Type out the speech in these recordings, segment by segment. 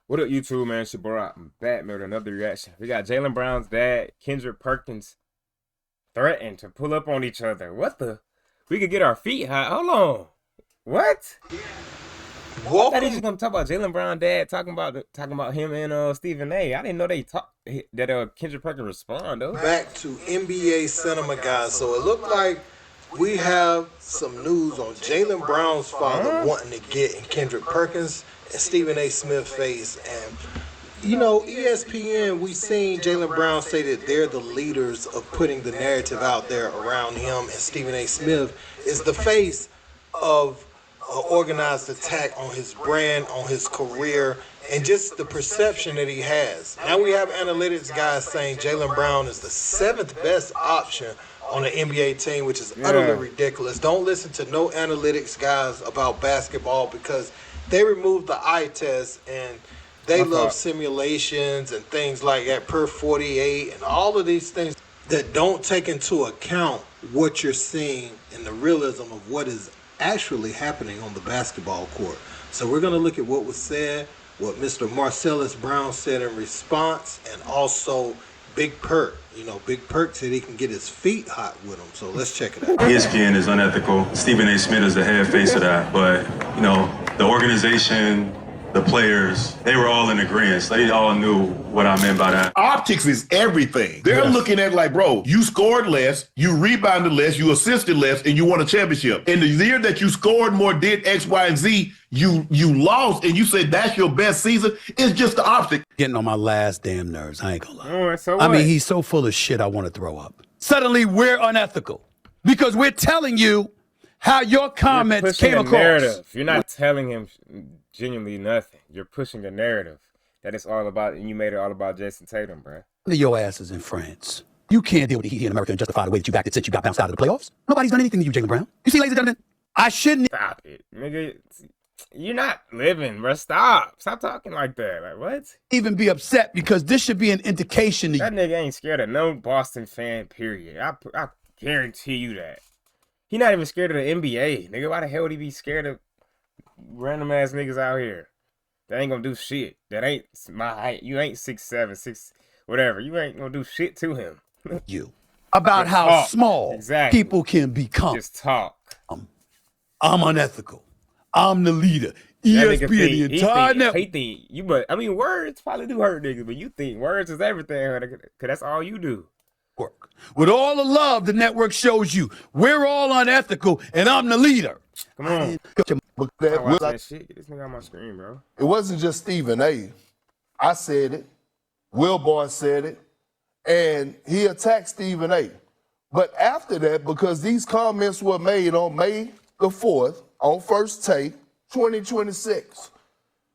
What up, YouTube, man? It's your boy, I'm back with another reaction. We got Jaylen Brown's dad, Kendrick Perkins, threatened to pull up on each other. What the? We could get our feet hot. Hold on. What? I thought he was gonna talk about Jaylen Brown dad talking about him and Stephen A. I didn't know they talked that Kendrick Perkins respond though. Back to NBA cinema, guys. So it looked like we have some news on Jaylen Brown's father wanting to get in Kendrick Perkins and Stephen A. Smith's face. And you know, ESPN, we seen Jaylen Brown say that they're the leaders of putting the narrative out there around him, and Stephen A. Smith is the face of organized attack on his brand, on his career, and just the perception that he has. Now we have analytics guys saying Jaylen Brown is the 7th best option on an NBA team, which is utterly ridiculous. Don't listen to no analytics guys about basketball because they removed the eye test and they love simulations and things like that, per 48 and all of these things that don't take into account what you're seeing and the realism of what is actually happening on the basketball court. So we're going to look at what was said, what Mr. Marcellus Brown said in response, and also Big Perk. You know, Big Perk said he can get his feet hot with him. So let's check it out. ESPN is unethical. Stephen A. Smith is the head face of that. But, you know, the organization, the players, they were all in agreement. They all knew what I meant by that. Optics is everything. They're looking at like, bro, you scored less, you rebounded less, you assisted less, and you won a championship. In the year that you scored more, did X, Y, and Z, you lost, and you said that's your best season. It's just the optic. Getting on my last damn nerves. I ain't gonna lie. All right, so I mean, he's so full of shit, I want to throw up. Suddenly, we're unethical because we're telling you how your comments came across. Narrative. You're not telling him genuinely nothing. You're pushing a narrative that it's all about, and you made it all about Jason Tatum, bro. Your ass is in France. You can't deal with the heat here in America and justify the way that you acted since you got bounced out of the playoffs. Nobody's done anything to you, Jaylen Brown. You see, ladies and gentlemen, I shouldn't. Stop it, nigga. You're not living, bro. Stop talking like that. Like, what? Even be upset because this should be an indication to that nigga ain't scared of no Boston fan, period. I guarantee you that. He not even scared of the NBA, nigga. Why the hell would he be scared of random ass niggas out here that ain't gonna do shit? That ain't my height. You ain't 6'7", 6 whatever. You ain't gonna do shit to him. You about how talk. small people can become. Just talk. I'm unethical. I'm the leader. ESPN, the entire network. But I mean, words probably do hurt niggas, but you think words is everything, cause that's all you do. With all the love the network shows you, we're all unethical, and I'm the leader. Come on. That shit. Get this nigga on my screen, bro. It wasn't just Stephen A. I said it. Wilborn said it. And he attacked Stephen A. But after that, because these comments were made on May the 4th, on First Take, 2026.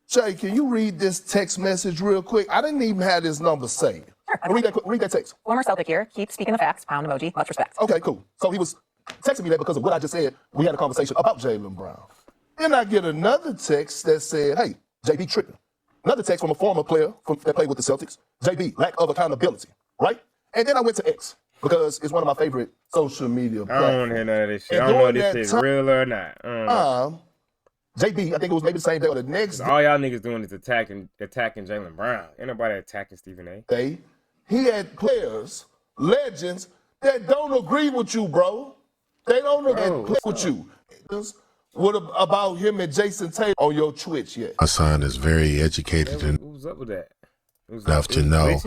Shay, can you read this text message real quick? I didn't even have this number saved. Sure. Read that text. Former Celtic here. Keep speaking the facts. Pound emoji. Much respect. Okay, cool. So he was texting me that because of what I just said. We had a conversation about Jaylen Brown. Then I get another text that said, hey, JB tripping. Another text from a former player that played with the Celtics. JB, lack of accountability, right? And then I went to X because it's one of my favorite social media platforms. I don't want to hear none of this shit. I don't know if this is real or not. JB, I think it was maybe the same day or the next day. All y'all niggas doing is attacking Jaylen Brown. Ain't nobody attacking Stephen A. He had players, legends, that don't agree with you, bro. They don't agree with you. What about him and Jason Tatum on your Twitch yet? My son is very educated and what's up with that? Enough to know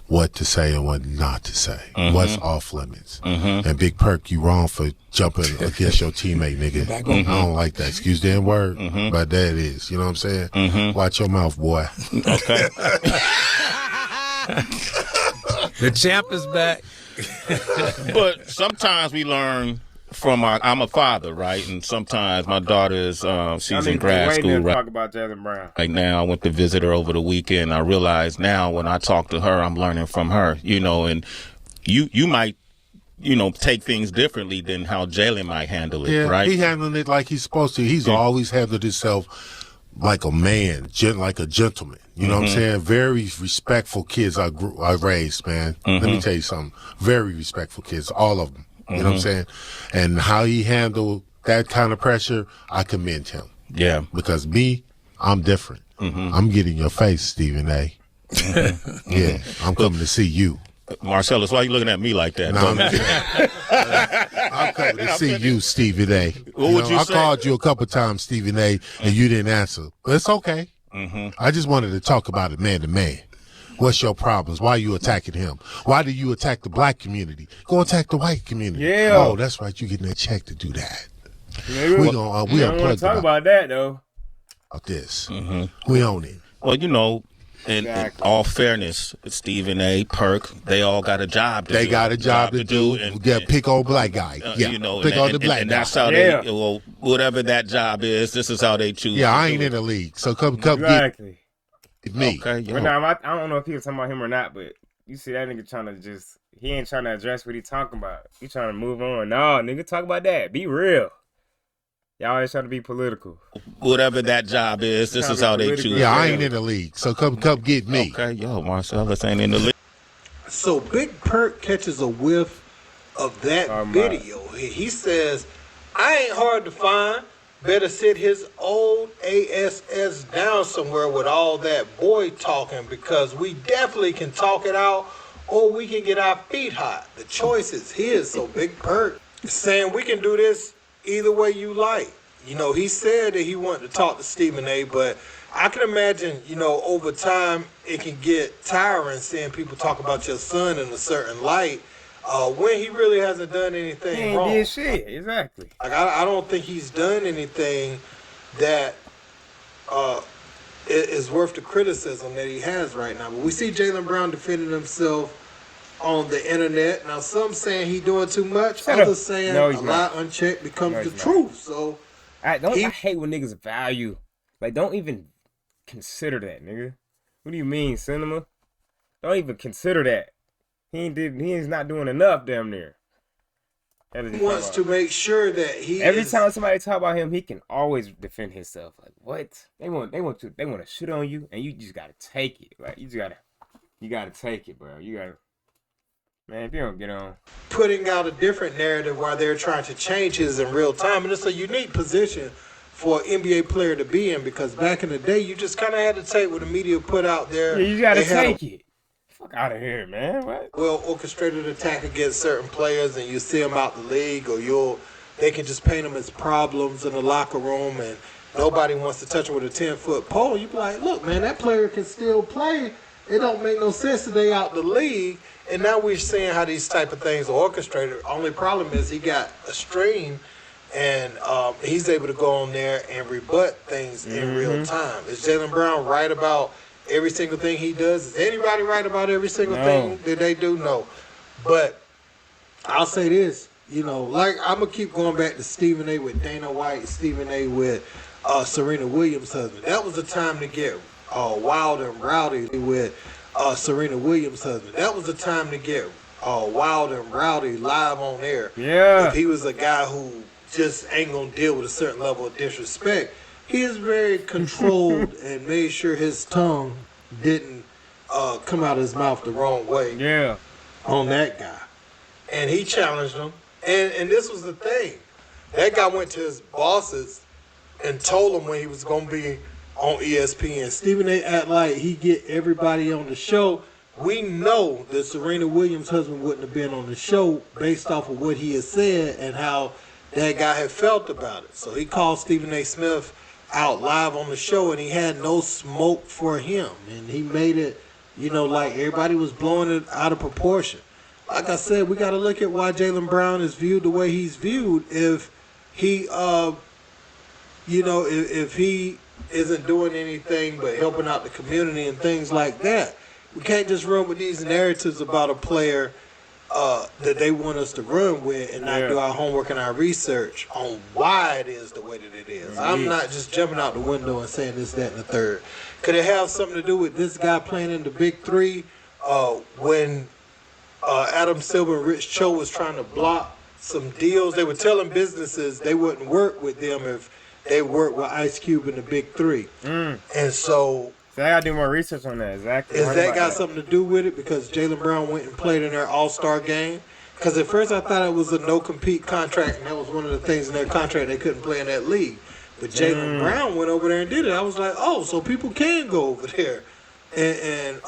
what to say and what not to say. What's off limits. And Big Perk, you wrong for jumping against your teammate, nigga. I don't like that. Excuse the word, but that is. You know what I'm saying? Watch your mouth, boy. Okay. The champ is back. But sometimes we learn from I'm a father, right? And sometimes my daughter is she's in grad school, right? Talk about Jaylen Brown. Like now, I went to visit her over the weekend. I realize now when I talk to her, I'm learning from her. You know, and you might, you know, take things differently than how Jaylen might handle it, right? He handled it like he's supposed to. He's always handled himself like a man, like a gentleman. You know what I'm saying? Very respectful kids I raised, man. Let me tell you something. Very respectful kids, all of them. You know what I'm saying? And how he handled that kind of pressure, I commend him. Yeah. Because me, I'm different. I'm getting your face, Stephen A. Yeah, I'm coming to see you. Marcellus, why are you looking at me like that? I'm coming to see you, Stephen A. What would you I say? called you a couple times, Stephen A., and you didn't answer. But it's okay. I just wanted to talk about it man to man. What's your problems? Why are you attacking him? Why do you attack the black community? Go attack the white community. Yeah. Oh, that's right. You getting that check to do that. Yeah, We don't want to talk about that though. this. We own it. Well, in all fairness, Stephen A., Perk, they all got a job to do. They got a job to do. Pick on black guy. Pick on the black guy. And that's how they, whatever that job is, this is how they choose. Yeah, I ain't in the league, so come Exactly. get me. Okay, But now, I don't know if he was talking about him or not, but you see that nigga he ain't trying to address what he talking about. He trying to move on. No, nigga, talk about that. Be real. Y'all always trying to be political. Whatever that job is, this is how they choose. Yeah, I ain't in the league, so come get me. Okay, Marcellus ain't in the league. So Big Perk catches a whiff of that video. He says, I ain't hard to find. Better sit his old ASS down somewhere with all that boy talking, because we definitely can talk it out or we can get our feet hot. The choice is his. So Big Perk is saying we can do this either way you like. He said that he wanted to talk to Stephen A., but I can imagine, over time it can get tiring seeing people talk about your son in a certain light when he really hasn't done anything He ain't wrong. did shit. Exactly. Like, I don't think he's done anything that is worth the criticism that he has right now. But we see Jaylen Brown defending himself on the internet. Now, some saying he doing too much. Others saying a lie unchecked becomes the truth. So I hate when niggas value. Like, don't even consider that, nigga. What do you mean, cinema? Don't even consider that. He is not doing enough damn near. He wants to make sure that every time somebody talk about him, he can always defend himself. Like, what? They want to shit on you, and you just gotta take it. Like, you gotta take it, bro. Man, if you don't get on. Putting out a different narrative while they're trying to change his in real time. And it's a unique position for an NBA player to be in, because back in the day, you just kind of had to take what the media put out there. Yeah, you got to take it. Fuck out of here, man. What? Well, orchestrated attack against certain players, and you see them out the league, or they can just paint them as problems in the locker room, and nobody wants to touch them with a 10-foot pole. You be like, look, man, that player can still play. It don't make no sense that they out the league. And now we're seeing how these type of things are orchestrated. Only problem is he got a stream, and he's able to go on there and rebut things in real time. Is Jaylen Brown right about every single thing he does? Is anybody right about every single thing that they do? No. But I'll say this, like, I'm going to keep going back to Stephen A. with Dana White, Stephen A. with Serena Williams' husband. That was the time to get wild and rowdy with Serena Williams' husband. That was the time to get wild and rowdy live on air. Yeah. If he was a guy who just ain't going to deal with a certain level of disrespect, he is very controlled and made sure his tongue didn't come out of his mouth the wrong way. Yeah. On that guy. And he challenged him. And this was the thing. That guy went to his bosses and told him when he was going to be on ESPN. Stephen A. act like he get everybody on the show. We know that Serena Williams' husband wouldn't have been on the show based off of what he had said and how that guy had felt about it. So he called Stephen A. Smith out live on the show, and he had no smoke for him. And he made it, like everybody was blowing it out of proportion. Like I said, we got to look at why Jaylen Brown is viewed the way he's viewed. If he, if he isn't doing anything but helping out the community and things like that. We can't just run with these narratives about a player that they want us to run with and not do our homework and our research on why it is the way that it is. I'm not just jumping out the window and saying this, that, and the third. Could it have something to do with this guy playing in the Big Three when Adam Silver and Rich Cho was trying to block some deals? They were telling businesses they wouldn't work with them if they work with Ice Cube in the Big Three. And so I gotta do more research on that. Exactly. Is that got something to do with it? Because Jaylen Brown went and played in their All-Star game? Because at first I thought it was a no-compete contract, and that was one of the things in their contract they couldn't play in that league. But Jaylen Brown went over there and did it. I was like, oh, so people can go over there and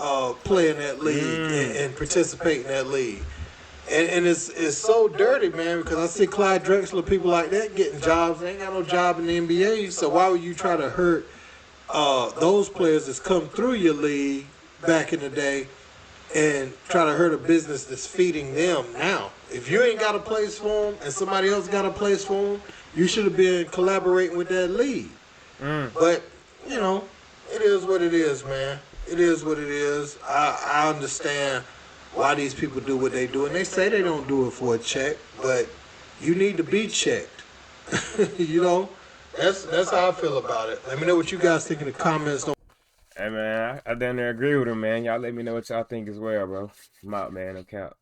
play in that league and participate in that league. And it's so dirty, man, because I see Clyde Drexler, people like that getting jobs. They ain't got no job in the NBA, so why would you try to hurt those players that's come through your league back in the day and try to hurt a business that's feeding them now? If you ain't got a place for them and somebody else got a place for them, you should have been collaborating with that league. But, you know, it is what it is, man. It is what it is. I understand why these people do what they do, and they say they don't do it for a check, but you need to be checked. You know, that's how I feel about it. Let me know what you guys think in the comments. Hey, man, I damn near agree with him, man. Y'all let me know what y'all think as well, bro. I'm out, man. I'm out.